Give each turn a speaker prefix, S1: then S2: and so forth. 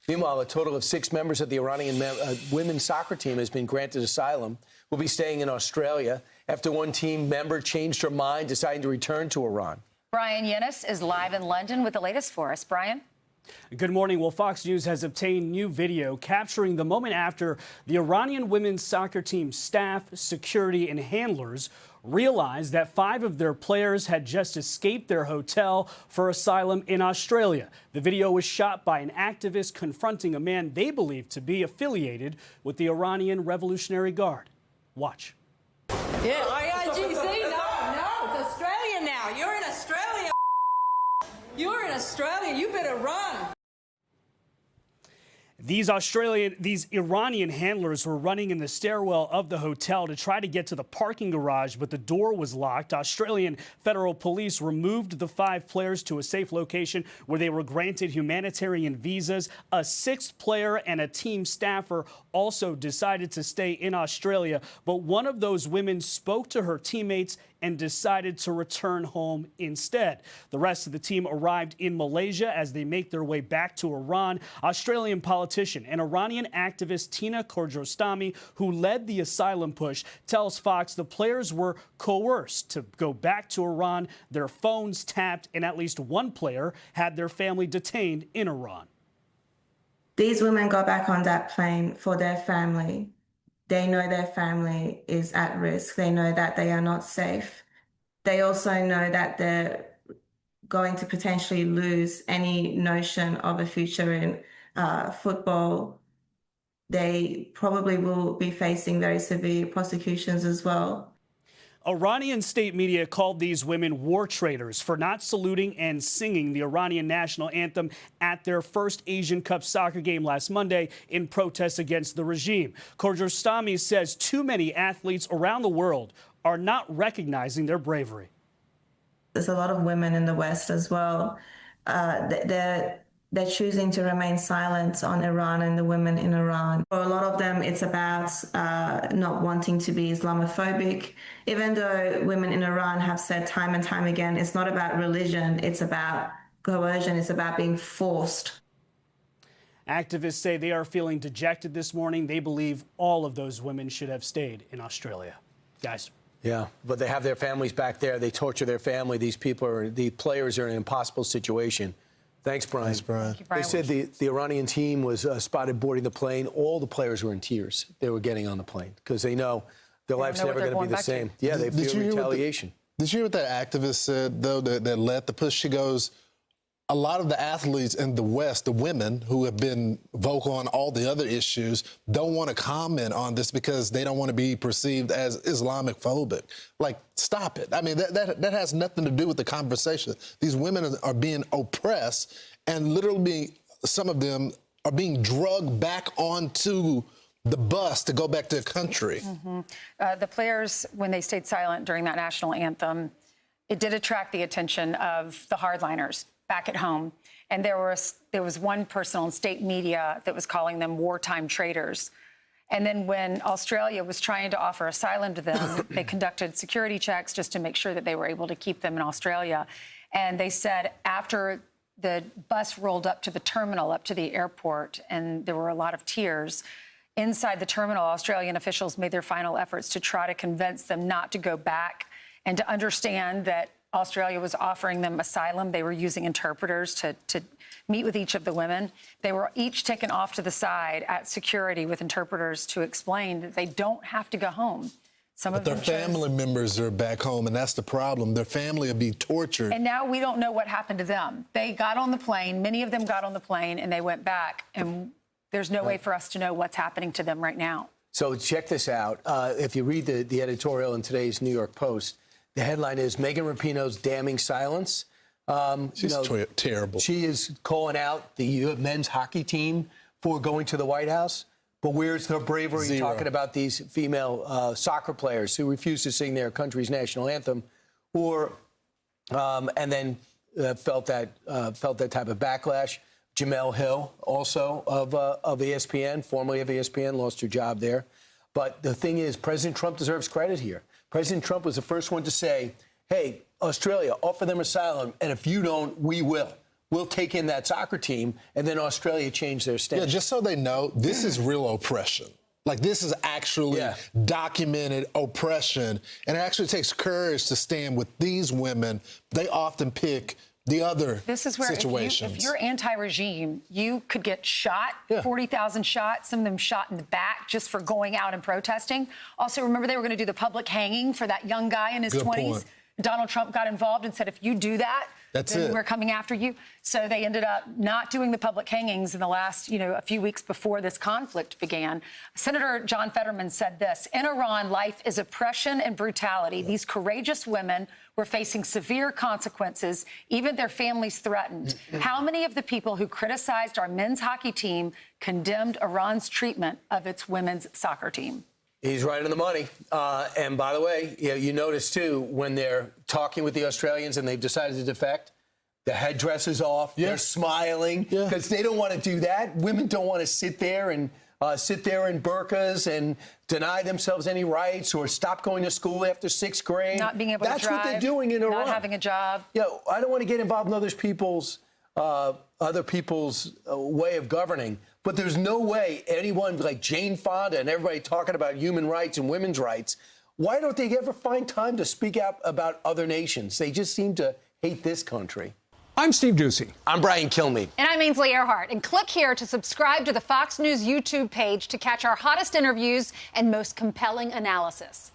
S1: Meanwhile, a total of 6 members of the Iranian women's soccer team has been granted asylum. Will be staying in Australia after one team member changed her mind, deciding to return to Iran.
S2: Brian Yennis is live in London with the latest for us. Brian?
S3: Good morning. Well, Fox News has obtained new video capturing the moment after the Iranian women's soccer team staff, security, and handlers realized that 5 of their players had just escaped their hotel for asylum in Australia. The video was shot by an activist confronting a man they believe to be affiliated with the Iranian Revolutionary Guard. Watch.
S4: Yeah, IRGC? No, it's Australia now. You're in Australia. You're in Australia. You better run.
S3: These Iranian handlers were running in the stairwell of the hotel to try to get to the parking garage, but the door was locked. Australian federal police removed the 5 players to a safe location where they were granted humanitarian visas. A 6th player and a team staffer also decided to stay in Australia, but one of those women spoke to her teammates and decided to return home instead. The rest of the team arrived in Malaysia as they make their way back to Iran. Australian politician and Iranian activist Tina Kordjostami, who led the asylum push, tells Fox the players were coerced to go back to Iran, their phones tapped, and at least one player had their family detained in Iran.
S5: These women got back on that plane for their family. They know their family is at risk. They know that they are not safe. They also know that they're going to potentially lose any notion of a future in football. They probably will be facing very severe prosecutions as well.
S3: Iranian state media called these women war traitors for not saluting and singing the Iranian national anthem at their first Asian Cup soccer game last Monday in protest against the regime. Kordjostami says too many athletes around the world are not recognizing their bravery.
S5: There's a lot of women in the West as well. They're choosing to remain silent on Iran and the women in Iran. For a lot of them, it's about not wanting to be Islamophobic. Even though women in Iran have said time and time again, it's not about religion, it's about coercion, it's about being forced.
S3: Activists say they are feeling dejected this morning. They believe all of those women should have stayed in Australia. Guys.
S1: Yeah, but they have their families back there. They torture their family. These players are in an impossible situation. Thanks, Brian.
S6: Thanks, Brian.
S2: Thank you, Brian.
S1: They said the Iranian team was spotted boarding the plane. All the players were in tears. They were getting on the plane because they know their life's never going to be the same. Yeah, they fear retaliation.
S6: Did you hear what that activist said, though, that led the push? She goes, a lot of the athletes in the West, the women who have been vocal on all the other issues, don't want to comment on this because they don't want to be perceived as Islamic phobic. Like, stop it. I mean, that has nothing to do with the conversation. These women are being oppressed and literally some of them are being drugged back onto the bus to go back to the country.
S2: Mm-hmm. The players, when they stayed silent during that national anthem, it did attract the attention of the hardliners back at home. And there was one person on state media that was calling them wartime traitors. And then when Australia was trying to offer asylum to them, they conducted security checks just to make sure that they were able to keep them in Australia. And they said after the bus rolled up to the terminal, up to the airport, and there were a lot of tears, inside the terminal, Australian officials made their final efforts to try to convince them not to go back and to understand that Australia was offering them asylum. They were using interpreters to meet with each of the women. They were each taken off to the side at security with interpreters to explain that they don't have to go home.
S6: But their family members are back home, and that's the problem. Their family will be tortured.
S2: And now we don't know what happened to them. They got on the plane. Many of them got on the plane, and they went back. And there's no way for us to know what's happening to them right now.
S1: So check this out. If you read the editorial in today's New York Post, the headline is Megan Rapinoe's damning silence.
S6: She's terrible.
S1: She is calling out the men's hockey team for going to the White House. But where's her bravery?
S6: Zero.
S1: Talking about these female soccer players who refuse to sing their country's national anthem, or and then felt that type of backlash. Jamel Hill, also of ESPN, formerly of ESPN, lost her job there. But the thing is, President Trump deserves credit here. President Trump was the first one to say, hey, Australia, offer them asylum, and if you don't, we will. we'll take in that soccer team, and then Australia changed their stance.
S6: Yeah, just so they know, this is real oppression. Like, this is actually documented oppression, and it actually takes courage to stand with these women. They often pick the other
S2: This is where
S6: situations.
S2: if you're anti-regime, you could get shot, 40,000 shots, some of them shot in the back just for going out and protesting. Also, remember they were going to do the public hanging for that young guy in his 20s?
S6: Point.
S2: Donald Trump got involved and said, if you do that, then we're coming after you. So they ended up not doing the public hangings in the last, a few weeks before this conflict began. Senator John Fetterman said this: in Iran, life is oppression and brutality. These courageous women were facing severe consequences, even their families threatened. How many of the people who criticized our men's hockey team condemned Iran's treatment of its women's soccer team?
S1: He's right on the money. And by the way, you notice, too, when they're talking with the Australians and they've decided to defect, the headdress is off. They're smiling because they don't want to do that. Women don't want to sit there in burqas and deny themselves any rights or stop going to school after 6th grade.
S2: Not being able to drive.
S1: That's what they're doing in Iran.
S2: Not having a job.
S1: I don't want to get involved in other people's way of governing. But there's no way anyone like Jane Fonda and everybody talking about human rights and women's rights, why don't they ever find time to speak out about other nations? They just seem to hate this country.
S7: I'm Steve Ducey.
S1: I'm Brian Kilmeade.
S8: And I'm Ainsley Earhart. And click here to subscribe to the Fox News YouTube page to catch our hottest interviews and most compelling analysis.